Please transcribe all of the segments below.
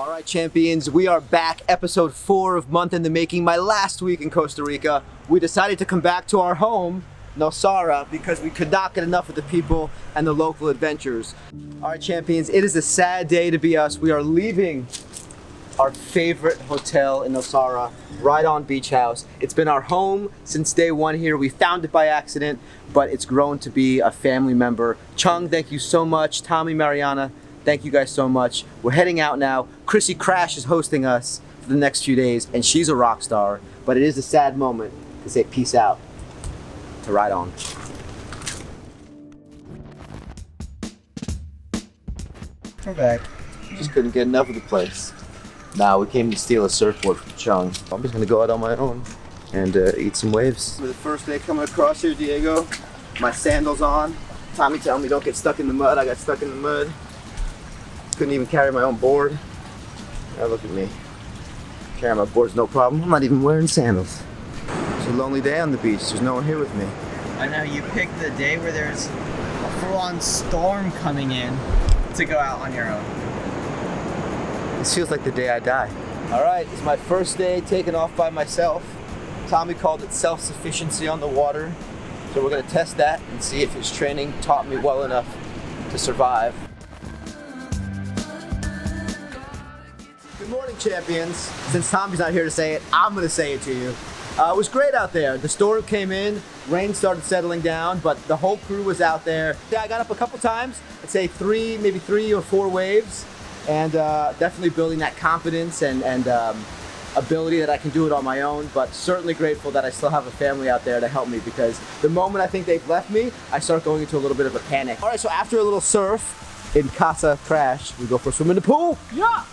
All right, champions, we are back, episode 4 of Month in the Making, my last week in Costa Rica. We decided to come back to our home, Nosara, because we could not get enough of the people and the local adventures. All right, champions, it is a sad day to be us. We are leaving our favorite hotel in Nosara, Right On Beach House. It's been our home since day one here. We found it by accident, but it's grown to be a family member. Chung, thank you so much. Tommy, Mariana, thank you guys so much. We're heading out now. Krissy Crash is hosting us for the next few days, and she's a rock star, but it is a sad moment to say peace out to Right On. We're back. Just couldn't get enough of the place. Now we came to steal a surfboard from Chung. I'm just gonna go out on my own and eat some waves. For the first day coming across here, Diego, my sandals on. Tommy telling me don't get stuck in the mud. I got stuck in the mud. Couldn't even carry my own board. Now look at me. Carrying my board's no problem. I'm not even wearing sandals. It's a lonely day on the beach. There's no one here with me. I know, you picked the day where there's a full-on storm coming in to go out on your own. This feels like the day I die. All right, it's my first day taking off by myself. Tommy called it self-sufficiency on the water. So we're gonna test that and see if his training taught me well enough to survive. Good morning, champions. Since Tommy's not here to say it, I'm gonna say it to you. It was great out there. The storm came in, rain started settling down, but the whole crew was out there. Yeah, I got up a couple times, I'd say maybe three or four waves, and definitely building that confidence and ability that I can do it on my own, but certainly grateful that I still have a family out there to help me, because the moment I think they've left me, I start going into a little bit of a panic. All right, so after a little surf in Casa Crash, we go for a swim in the pool. Yeah!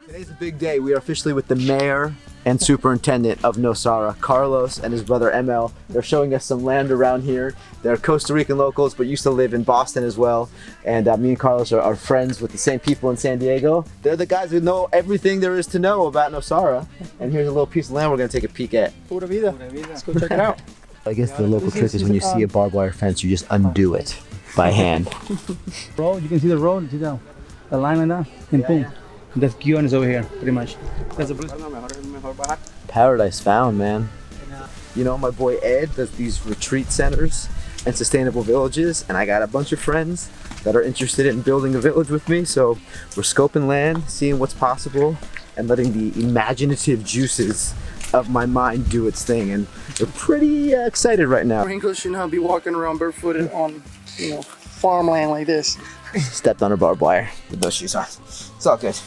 Today's a big day. We are officially with the mayor and superintendent of Nosara, Carlos and his brother ML. They're showing us some land around here. They're Costa Rican locals, but used to live in Boston as well. And me and Carlos are friends with the same people in San Diego. They're the guys who know everything there is to know about Nosara. And here's a little piece of land we're gonna take a peek at. Pura vida. Let's go check it out. I guess the local trick is when you see a barbed wire fence, you just undo it by hand. Road, you can see the road, see the line like that, and boom. That's Guion is over here, pretty much. That's a Paradise found, man. You know, my boy Ed does these retreat centers and sustainable villages, and I got a bunch of friends that are interested in building a village with me, so we're scoping land, seeing what's possible, and letting the imaginative juices of my mind do its thing, and we're pretty excited right now. English should not be walking around barefooted on, farmland like this. Stepped on a barbed wire with those shoes on. It's all good.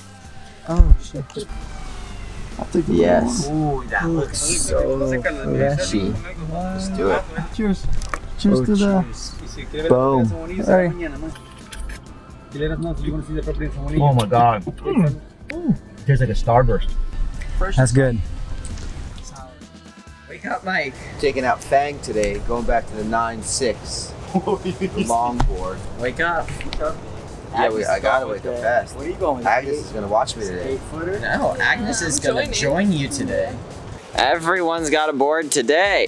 Oh shit. I'll take the yes. Ooh, that looks so flashy. Let's do it. Cheers. Cheers to the... Boom. Sorry. Oh my god. Tastes like a Starburst. That's good. Wake up, Mike. Taking out Fang today, going back to the 9.6 longboard. Wake up. Yeah, I gotta wake up fast. Where are you going? Agnes is gonna watch me today. No, Agnes is gonna join you today. Everyone's got a board today.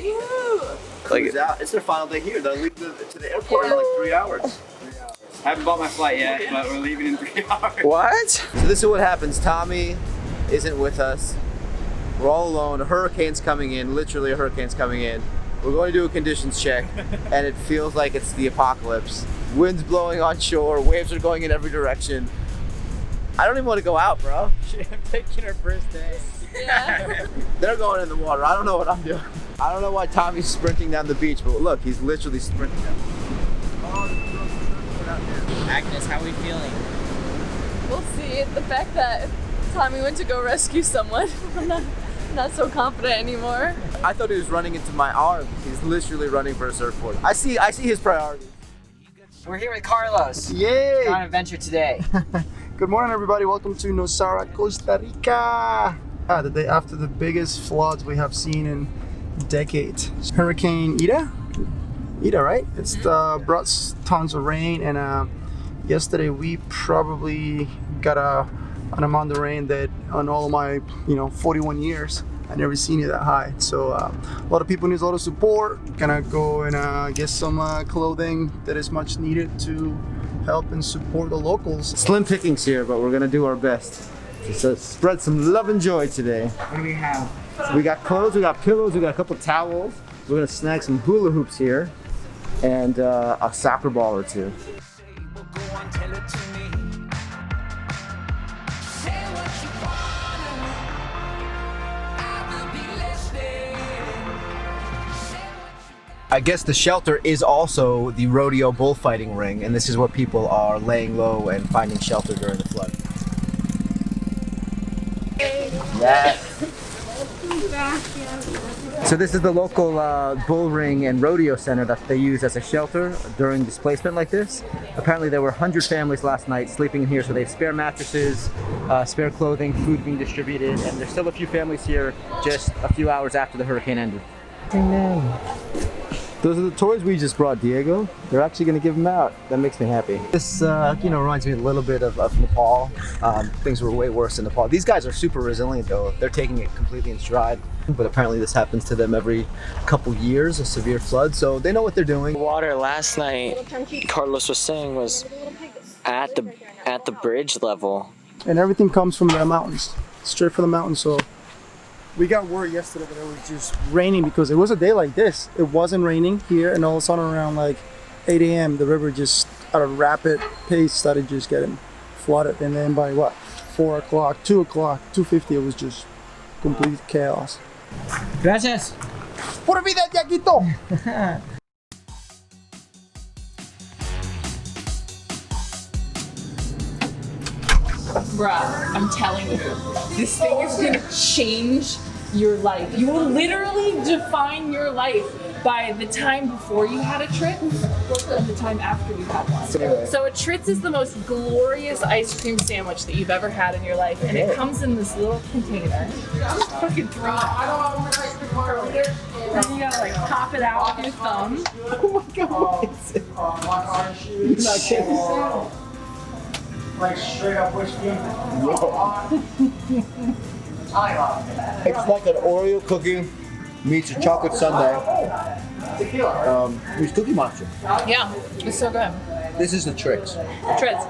Crew's out. It's their final day here. They're leaving to the airport in like 3 hours. I haven't bought my flight yet, but we're leaving in 3 hours. What? So this is what happens. Tommy isn't with us. We're all alone. A hurricane's coming in. Literally a hurricane's coming in. We're going to do a conditions check, and it feels like it's the apocalypse. Wind's blowing on shore, waves are going in every direction. I don't even want to go out, bro. I'm taking her first day. Yeah. They're going in the water. I don't know what I'm doing. I don't know why Tommy's sprinting down the beach, but look, he's literally sprinting down the beach. Agnes, how are we feeling? We'll see. The fact that Tommy went to go rescue someone, I'm not so confident anymore. I thought he was running into my arms. He's literally running for a surfboard. I see his priorities. We're here with Carlos. Yay! On an adventure today. Good morning, everybody. Welcome to Nosara Costa Rica. The day after the biggest floods we have seen in decades. Hurricane Eta? Eta, right? It's brought tons of rain, and yesterday we probably got an amount of rain that on all of my 41 years I never seen it that high. So a lot of people need a lot of support. Gonna go and get some clothing that is much needed to help and support the locals. Slim pickings here, but we're gonna do our best to spread some love and joy today. What do we have? We got clothes, we got pillows, we got a couple towels. We're gonna snag some hula hoops here and a soccer ball or two. I guess the shelter is also the rodeo bullfighting ring, and this is where people are laying low and finding shelter during the flood. Yes. So this is the local bull ring and rodeo center that they use as a shelter during displacement like this. Apparently there were 100 families last night sleeping in here, so they have spare mattresses, spare clothing, food being distributed, and there's still a few families here just a few hours after the hurricane ended. Those are the toys we just brought Diego. They're actually going to give them out. That makes me happy. This, reminds me a little bit of Nepal. Things were way worse in Nepal. These guys are super resilient though. They're taking it completely in stride. But apparently this happens to them every couple years, a severe flood, so they know what they're doing. Water last night, Carlos was saying, was at the bridge level. And everything comes from the mountains, straight from the mountains. So we got word yesterday that it was just raining because it was a day like this. It wasn't raining here, and all of a sudden around like 8 a.m. the river just at a rapid pace started just getting flooded. And then by what, 4 o'clock, 2 o'clock, 2:50, it was just complete chaos. Gracias. Pura vida, Yaquito! Bruh, I'm telling you, this thing is gonna change your life. You will literally define your life by the time before you had a trip and the time after you had one. So a Tritz is the most glorious ice cream sandwich that you've ever had in your life, and it comes in this little container. Just fucking throw it. And you gotta like pop it out with your thumb. Oh my god, what is it? You're not kidding. Like straight up whiskey. It's like an Oreo cookie meets a chocolate sundae. Meets Cookie Monster. Yeah, it's so good. This is the Tritz. Tritz.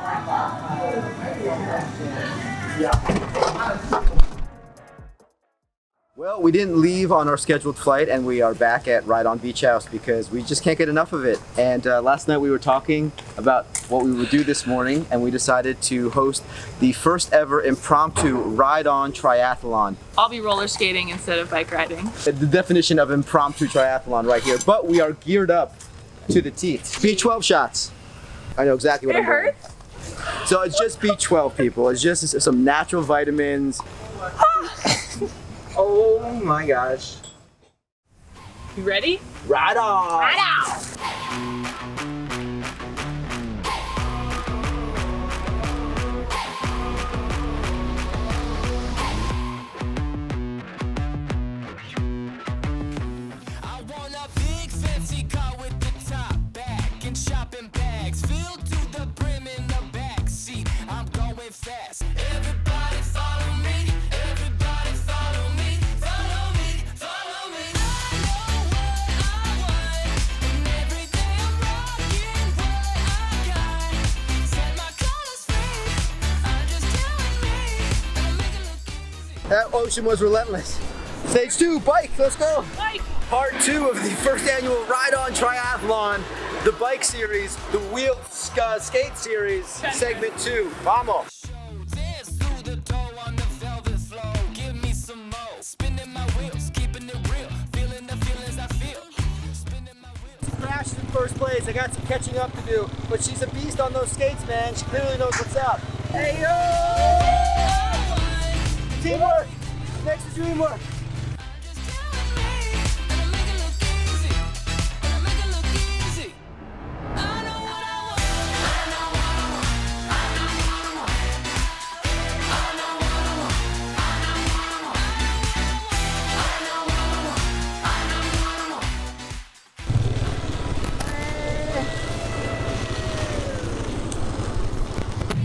Well, we didn't leave on our scheduled flight, and we are back at Ride On Beach House because we just can't get enough of it. And last night we were talking about what we would do this morning, and we decided to host the first ever impromptu Ride On Triathlon. I'll be roller skating instead of bike riding. The definition of impromptu triathlon right here, but we are geared up to the teeth. B12 shots. I know exactly what I'm doing. It hurts? So it's just B12, people. It's just some natural vitamins. Oh my gosh. You ready? Ride on! Ride on! Shopping bags filled to the brim in the back seat. I'm going fast. Everybody follow me. Everybody follow me. Follow me. Follow me. I know what I want, and every day I'm rocking what I got. Set my colors free. I'm just telling me. I'll make it look easy. That ocean was relentless. Stage 2, bike. Let's go. Bike. Part 2 of the first annual Ride On Triathlon, the bike series, the wheel skate series, segment 2. Vamos! Dance through the door on the velvet floor. Give me some more. Spinning my wheels, keeping it real. Feeling the feelings I feel. Spinning my wheels. Crash is in first place. I got some catching up to do, but she's a beast on those skates, man. She clearly knows what's up. Hey yo! Teamwork! Next is dreamwork.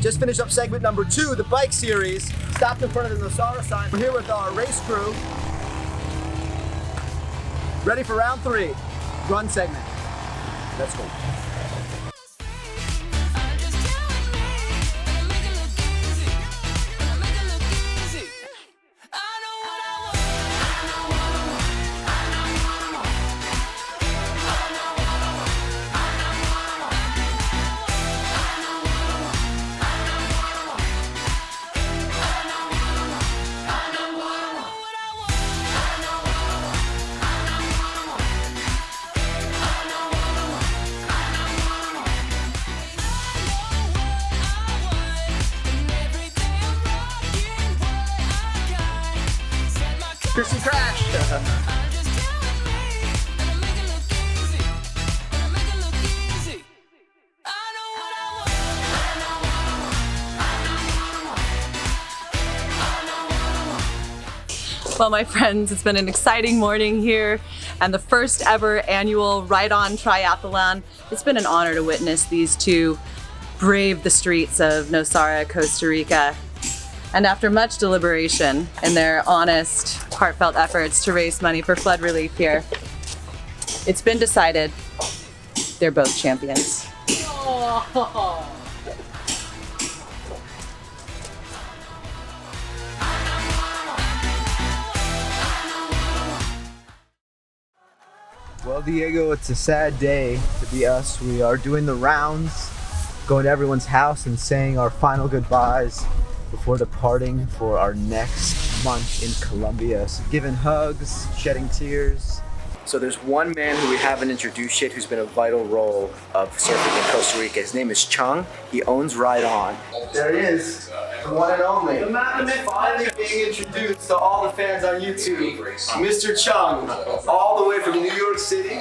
Just finished up segment number 2, the bike series. Stopped in front of the Nosara sign. We're here with our race crew. Ready for round 3, run segment. Let's go. Krissy Crash. Well, my friends, it's been an exciting morning here and the first ever annual Ride-On Triathlon. It's been an honor to witness these two brave the streets of Nosara, Costa Rica. And after much deliberation and their honest, heartfelt efforts to raise money for flood relief here, it's been decided they're both champions. Oh. Well, Diego, it's a sad day to be us. We are doing the rounds, going to everyone's house and saying our final goodbyes before departing for our next month in Colombia. So giving hugs, shedding tears. So there's one man who we haven't introduced yet who's been a vital role of surfing in Costa Rica. His name is Chung. He owns Ride On. There he is, the one and only. The man is finally being introduced to all the fans on YouTube. Mr. Chung, all the way from New York City.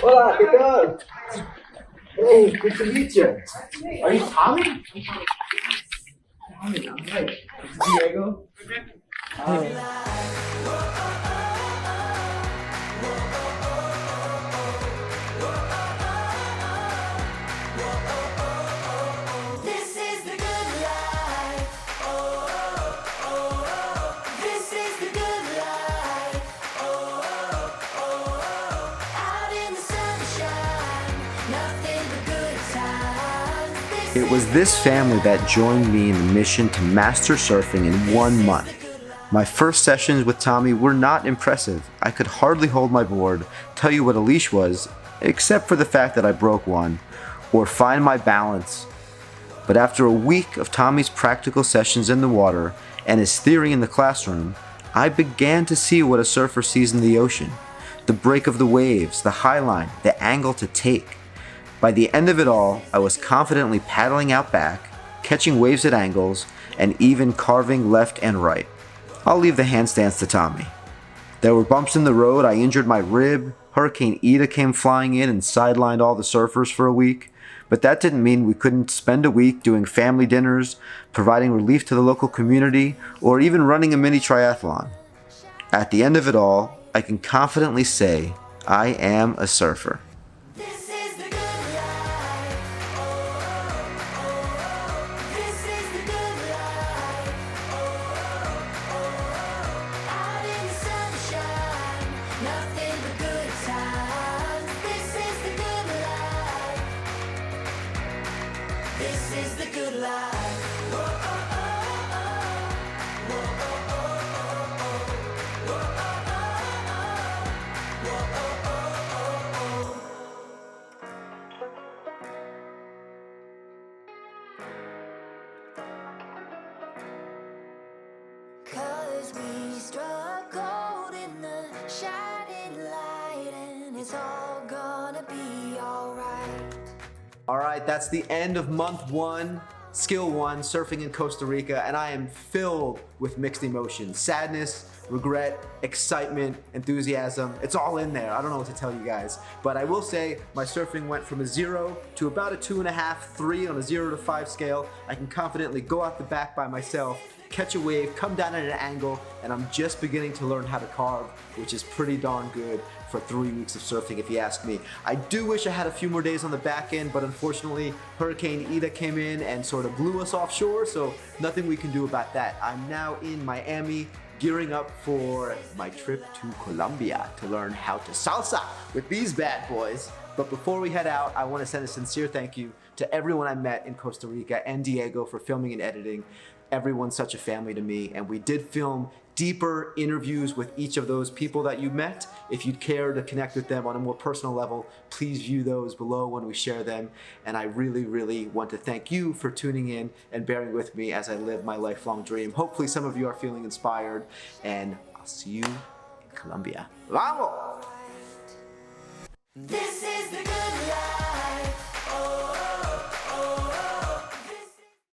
Hola, ¿qué tal? Hey, good to meet you. Are you Tommy? Tommy, I'm right. Diego. It was this family that joined me in the mission to master surfing in 1 month. My first sessions with Tommy were not impressive. I could hardly hold my board, tell you what a leash was, except for the fact that I broke one, or find my balance. But after a week of Tommy's practical sessions in the water and his theory in the classroom, I began to see what a surfer sees in the ocean. The break of the waves, the high line, the angle to take. By the end of it all, I was confidently paddling out back, catching waves at angles, and even carving left and right. I'll leave the handstands to Tommy. There were bumps in the road, I injured my rib, Hurricane Eta came flying in and sidelined all the surfers for a week, but that didn't mean we couldn't spend a week doing family dinners, providing relief to the local community, or even running a mini triathlon. At the end of it all, I can confidently say I am a surfer. All right, that's the end of month 1, skill 1, surfing in Costa Rica, and I am filled with mixed emotions, sadness, regret, excitement, enthusiasm. It's all in there. I don't know what to tell you guys. But I will say my surfing went from a 0 to about a 2.5, 3 on a 0 to 5 scale. I can confidently go out the back by myself, catch a wave, come down at an angle, and I'm just beginning to learn how to carve, which is pretty darn good for 3 weeks of surfing if you ask me. I do wish I had a few more days on the back end, but unfortunately Hurricane Eta came in and sort of blew us offshore, so nothing we can do about that. I'm now in Miami gearing up for my trip to Colombia to learn how to salsa with these bad boys. But before we head out, I want to send a sincere thank you to everyone I met in Costa Rica and Diego for filming and editing. Everyone's such a family to me, and we did film deeper interviews with each of those people that you met. If you'd care to connect with them on a more personal level, please view those below when we share them. And I really, really want to thank you for tuning in and bearing with me as I live my lifelong dream. Hopefully some of you are feeling inspired, and I'll see you in Colombia. Vamos! This is the good life.